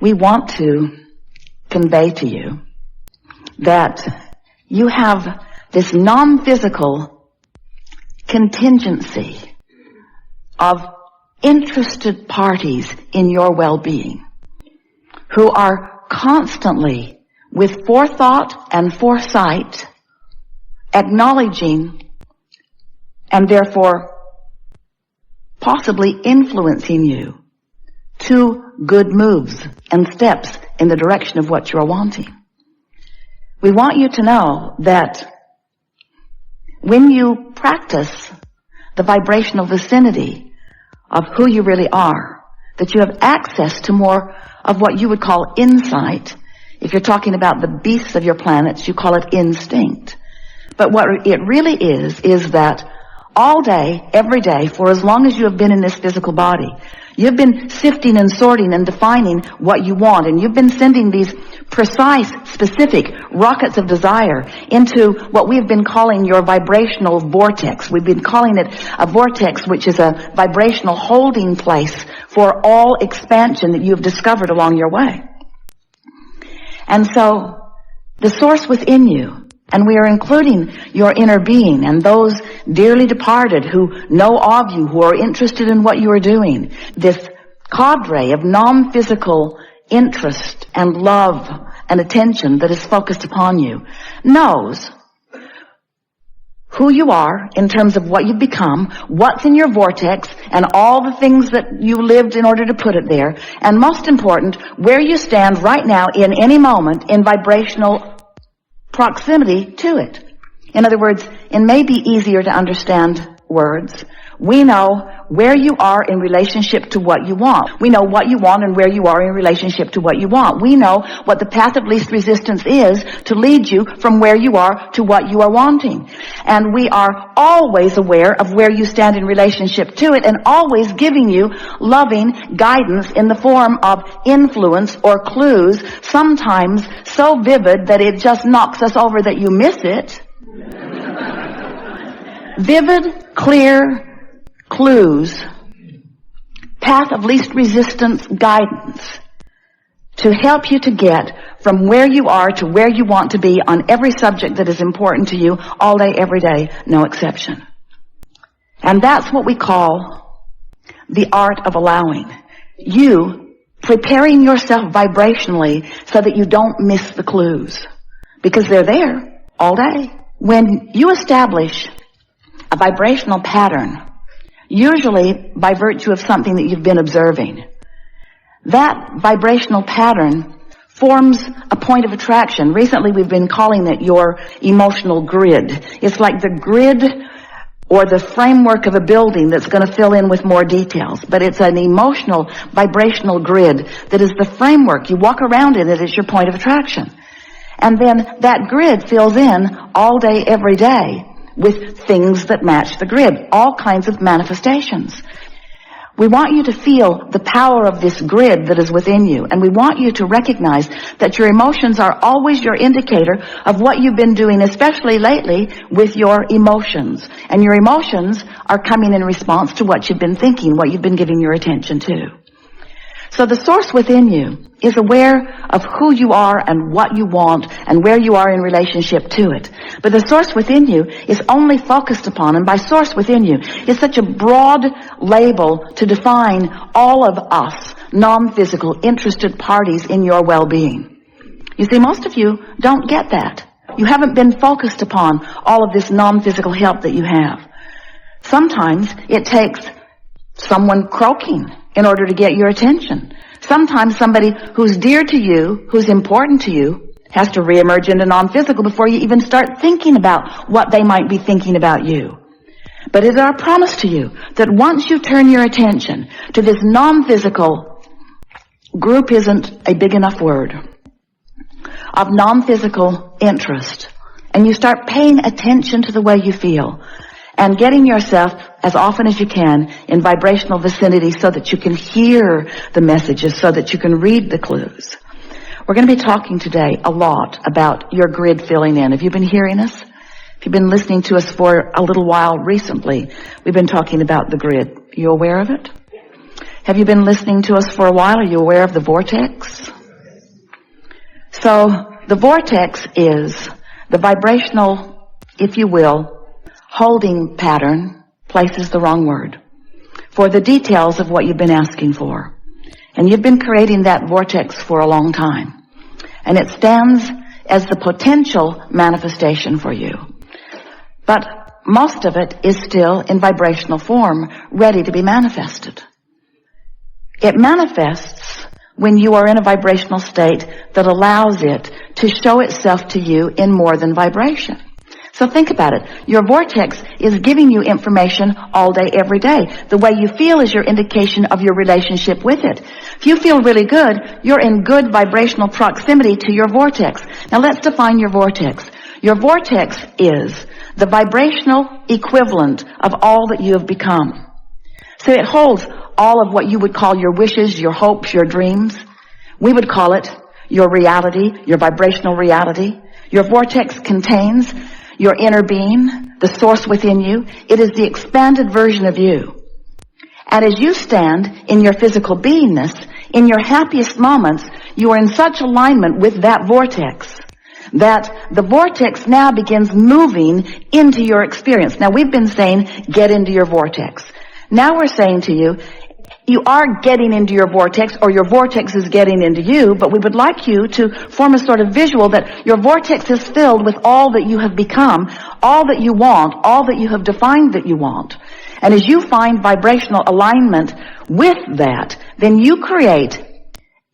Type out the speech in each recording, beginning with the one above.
we want to convey to you that you have this non-physical contingency of interested parties in your well-being who are constantly, with forethought and foresight, acknowledging and therefore possibly influencing you to good moves and steps in the direction of what you're wanting. We want you to know that when you practice the vibrational vicinity of who you really are, that you have access to more of what you would call insight. If you're talking about the beasts of your planets, you call it instinct. But what it really is that all day, every day, for as long as you have been in this physical body, you've been sifting and sorting and defining what you want, and you've been sending these precise, specific rockets of desire into what we've been calling your vibrational vortex. We've been calling it a vortex, which is a vibrational holding place for all expansion that you've discovered along your way. And so, the source within you, and we are including your inner being and those dearly departed who know of you, who are interested in what you are doing, this cadre of non-physical interest and love and attention that is focused upon you, knows who you are in terms of what you've become, what's in your vortex, and all the things that you lived in order to put it there, and most important, where you stand right now in any moment in vibrational proximity to it. In other words, in maybe easier to understand words, we know where you are in relationship to what you want. We know what you want and where you are in relationship to what you want. We know what the path of least resistance is to lead you from where you are to what you are wanting. And we are always aware of where you stand in relationship to it, and always giving you loving guidance in the form of influence or clues, sometimes so vivid that it just knocks us over that you miss it. Vivid, clear clues, path of least resistance guidance to help you to get from where you are to where you want to be on every subject that is important to you, all day, every day, no exception. And that's what we call the art of allowing. You preparing yourself vibrationally so that you don't miss the clues, because they're there all day. When you establish a vibrational pattern, usually by virtue of something that you've been observing, that vibrational pattern forms a point of attraction. Recently we've been calling it your emotional grid. It's like the grid or the framework of a building that's going to fill in with more details. But it's an emotional, vibrational grid that is the framework. You walk around in it as your point of attraction. And then that grid fills in all day, every day with things that match the grid, all kinds of manifestations. We want you to feel the power of this grid that is within you, and we want you to recognize that your emotions are always your indicator of what you've been doing, especially lately with your emotions. And your emotions are coming in response to what you've been thinking, what you've been giving your attention to. So the source within you is aware of who you are and what you want and where you are in relationship to it. But the source within you is only focused upon, and by source within you is such a broad label to define all of us, non-physical, interested parties in your well-being. You see, most of you don't get that. You haven't been focused upon all of this non-physical help that you have. Sometimes it takes someone croaking in order to get your attention. Sometimes somebody who's dear to you, who's important to you, has to reemerge into non-physical before you even start thinking about what they might be thinking about you. But it is our promise to you that once you turn your attention to this non-physical, group isn't a big enough word, of non-physical interest, and you start paying attention to the way you feel, and getting yourself, as often as you can, in vibrational vicinity so that you can hear the messages, so that you can read the clues. We're going to be talking today a lot about your grid filling in. Have you been hearing us? If you've been listening to us for a little while recently, we've been talking about the grid. Are you aware of it? Have you been listening to us for a while? Are you aware of the vortex? So the vortex is the vibrational, if you will, holding pattern, place is the wrong word, for the details of what you've been asking for. And you've been creating that vortex for a long time. And it stands as the potential manifestation for you. But most of it is still in vibrational form, ready to be manifested. It manifests when you are in a vibrational state that allows it to show itself to you in more than vibration. So think about it. Your vortex is giving you information all day, every day. The way you feel is your indication of your relationship with it. If you feel really good, you're in good vibrational proximity to your vortex. Now let's define your vortex. Your vortex is the vibrational equivalent of all that you have become. So it holds all of what you would call your wishes, your hopes, your dreams. We would call it your reality, your vibrational reality. Your vortex contains your inner being, the source within you. It is the expanded version of you. And as you stand in your physical beingness, in your happiest moments, you are in such alignment with that vortex that the vortex now begins moving into your experience. Now we've been saying, get into your vortex. Now we're saying to you, you are getting into your vortex, or your vortex is getting into you, but we would like you to form a sort of visual that your vortex is filled with all that you have become, all that you want, all that you have defined that you want. And as you find vibrational alignment with that, then you create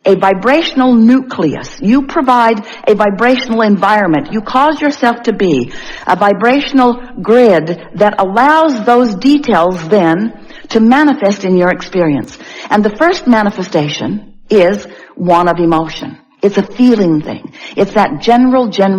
a vibrational nucleus. You provide a vibrational environment. You cause yourself to be a vibrational grid that allows those details then to manifest in your experience. And the first manifestation is one of emotion. It's a feeling thing. It's that general thing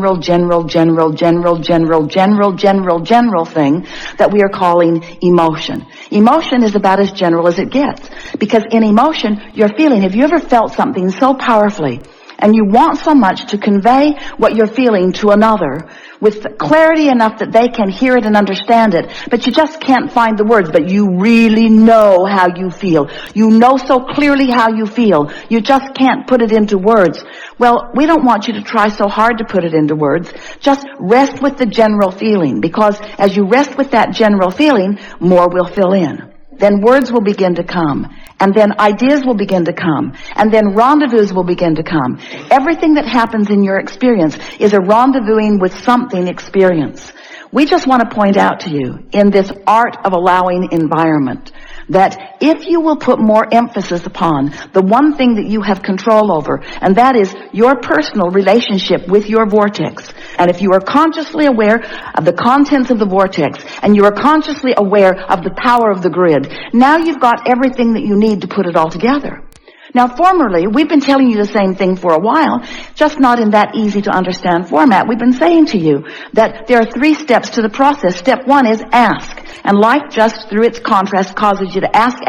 that we are calling emotion. Emotion is about as general as it gets. Because in emotion, you're feeling. Have you ever felt something so powerfully and you want so much to convey what you're feeling to another with clarity enough that they can hear it and understand it, but you just can't find the words, but you really know how you feel. You know so clearly how you feel. You just can't put it into words. Well, we don't want you to try so hard to put it into words. Just rest with the general feeling, because as you rest with that general feeling, more will fill in. Then words will begin to come, and then ideas will begin to come, and then rendezvous will begin to come. Everything that happens in your experience is a rendezvousing with something experience. We just want to point out to you, in this art of allowing environment, that if you will put more emphasis upon the one thing that you have control over, and that is your personal relationship with your vortex, and if you are consciously aware of the contents of the vortex, and you are consciously aware of the power of the grid, now you've got everything that you need to put it all together. Now, formerly, we've been telling you the same thing for a while, just not in that easy to understand format. We've been saying to you that there are 3 steps to the process. Step 1 is ask. And life, just through its contrast, causes you to ask.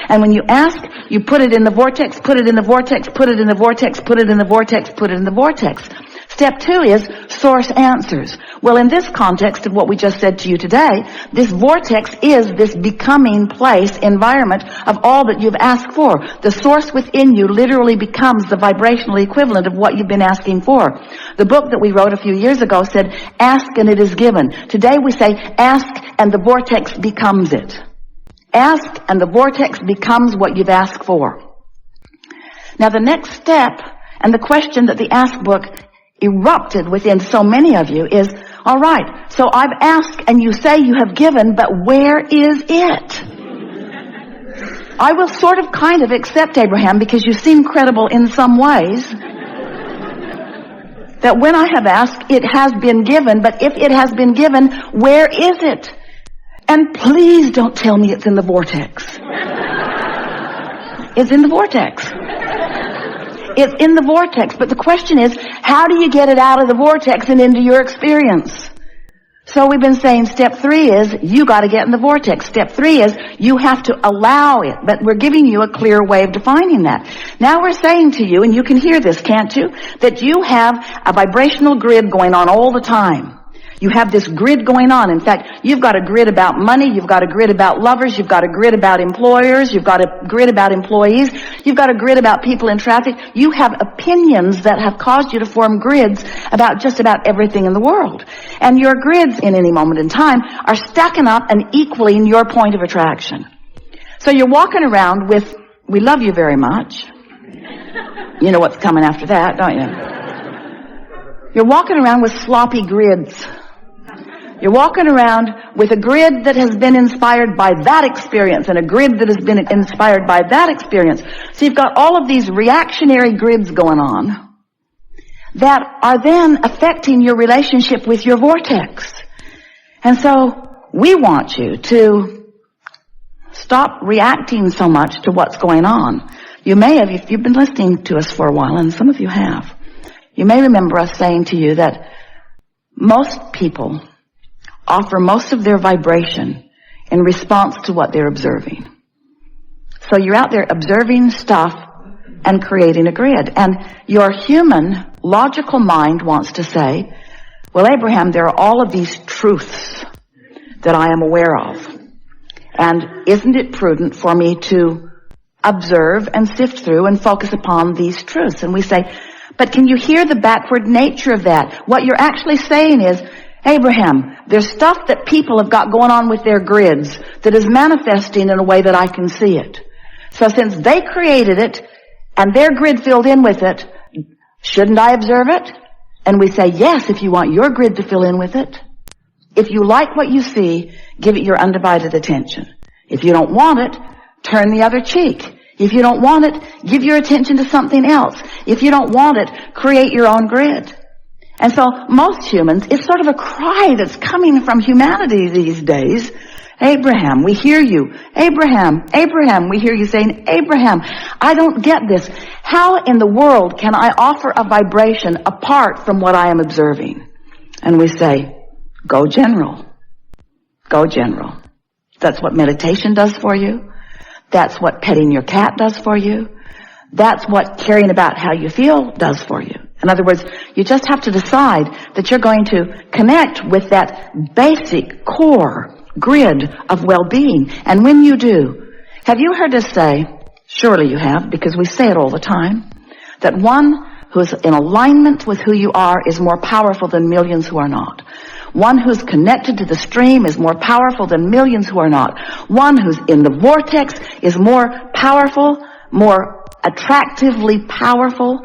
And when you ask, you put it in the vortex, put it in the vortex, put it in the vortex, put it in the vortex, put it in the vortex. Step 2 is source answers. Well, in this context of what we just said to you today, this vortex is this becoming place, environment of all that you've asked for. The source within you literally becomes the vibrational equivalent of what you've been asking for. The book that we wrote a few years ago said, ask and it is given. Today we say, ask and the vortex becomes it. Ask and the vortex becomes what you've asked for. Now the next step, and the question that the Ask book erupted within so many of you is, all right, so I've asked and you say you have given, but where is it? I will sort of kind of accept, Abraham, because you seem credible in some ways, that when I have asked, it has been given, but if it has been given, where is it? And please don't tell me it's in the vortex. It's in the vortex. It's in the vortex, but the question is, how do you get it out of the vortex and into your experience? So we've been saying step 3 is, you got to get in the vortex. Step 3 is, you have to allow it, but we're giving you a clear way of defining that. Now we're saying to you, and you can hear this, can't you? That you have a vibrational grid going on all the time. You have this grid going on. In fact, you've got a grid about money, you've got a grid about lovers, you've got a grid about employers, you've got a grid about employees, you've got a grid about people in traffic. You have opinions that have caused you to form grids about just about everything in the world. And your grids in any moment in time are stacking up and equaling your point of attraction. So you're walking around with, we love you very much. You know what's coming after that, don't you? You're walking around with sloppy grids. You're walking around with a grid that has been inspired by that experience and a grid that has been inspired by that experience. So you've got all of these reactionary grids going on that are then affecting your relationship with your vortex. And so we want you to stop reacting so much to what's going on. You may have, if you've been listening to us for a while, and some of you have, you may remember us saying to you that most people offer most of their vibration in response to what they're observing. So you're out there observing stuff and creating a grid. And your human, logical mind wants to say, well, Abraham, there are all of these truths that I am aware of. And isn't it prudent for me to observe and sift through and focus upon these truths? And we say, but can you hear the backward nature of that? What you're actually saying is, Abraham, there's stuff that people have got going on with their grids that is manifesting in a way that I can see it. So since they created it and their grid filled in with it, shouldn't I observe it? And we say, yes, if you want your grid to fill in with it. If you like what you see, give it your undivided attention. If you don't want it, turn the other cheek. If you don't want it, give your attention to something else. If you don't want it, create your own grid. And so most humans, it's sort of a cry that's coming from humanity these days. Abraham, we hear you. Abraham, Abraham, we hear you saying, Abraham, I don't get this. How in the world can I offer a vibration apart from what I am observing? And we say, go general. Go general. That's what meditation does for you. That's what petting your cat does for you. That's what caring about how you feel does for you. In other words, you just have to decide that you're going to connect with that basic core grid of well-being. And when you do, have you heard us say, surely you have, because we say it all the time, that one who's in alignment with who you are is more powerful than millions who are not. One who's connected to the stream is more powerful than millions who are not. One who's in the vortex is more powerful, more attractively powerful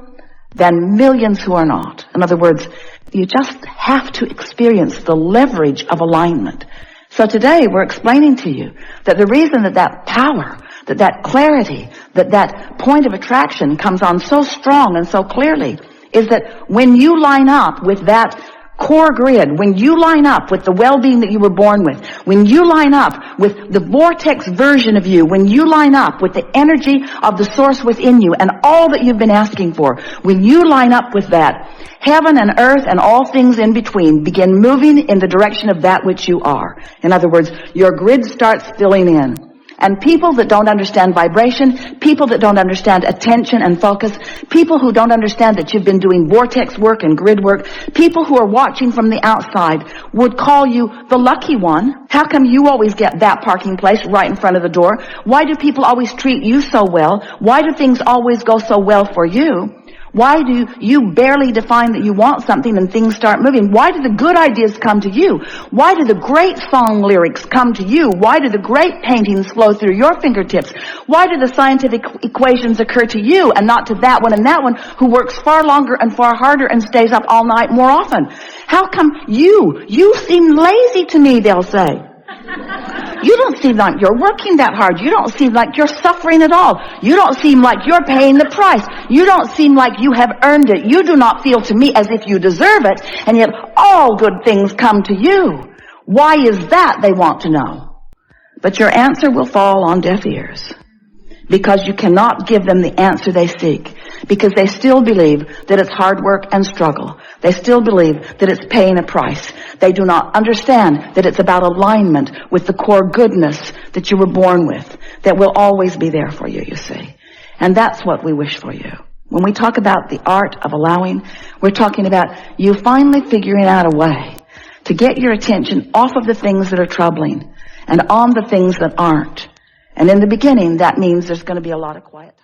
than millions who are not. In other words, you just have to experience the leverage of alignment. So today we're explaining to you that the reason that power, that clarity, that point of attraction comes on so strong and so clearly is that when you line up with that core grid, when you line up with the well-being that you were born with, when you line up with the vortex version of you, when you line up with the energy of the source within you and all that you've been asking for, when you line up with that, heaven and earth and all things in between begin moving in the direction of that which you are. In other words, your grid starts filling in. And people that don't understand vibration, people that don't understand attention and focus, people who don't understand that you've been doing vortex work and grid work, people who are watching from the outside would call you the lucky one. How come you always get that parking place right in front of the door? Why do people always treat you so well? Why do things always go so well for you? Why do you barely define that you want something and things start moving? Why do the good ideas come to you? Why do the great song lyrics come to you? Why do the great paintings flow through your fingertips? Why do the scientific equations occur to you and not to that one and that one who works far longer and far harder and stays up all night more often? How come you seem lazy to me, they'll say. You don't seem like you're working that hard. You don't seem like you're suffering at all. You don't seem like you're paying the price. You don't seem like you have earned it. You do not feel to me as if you deserve it, and yet all good things come to you. Why is that, they want to know. But your answer will fall on deaf ears, because you cannot give them the answer they seek, because they still believe that it's hard work and struggle. They still believe that it's paying a price. They do not understand that it's about alignment with the core goodness that you were born with, that will always be there for you, you see. And that's what we wish for you. When we talk about the art of allowing, we're talking about you finally figuring out a way to get your attention off of the things that are troubling and on the things that aren't. And in the beginning, that means there's going to be a lot of quiet time.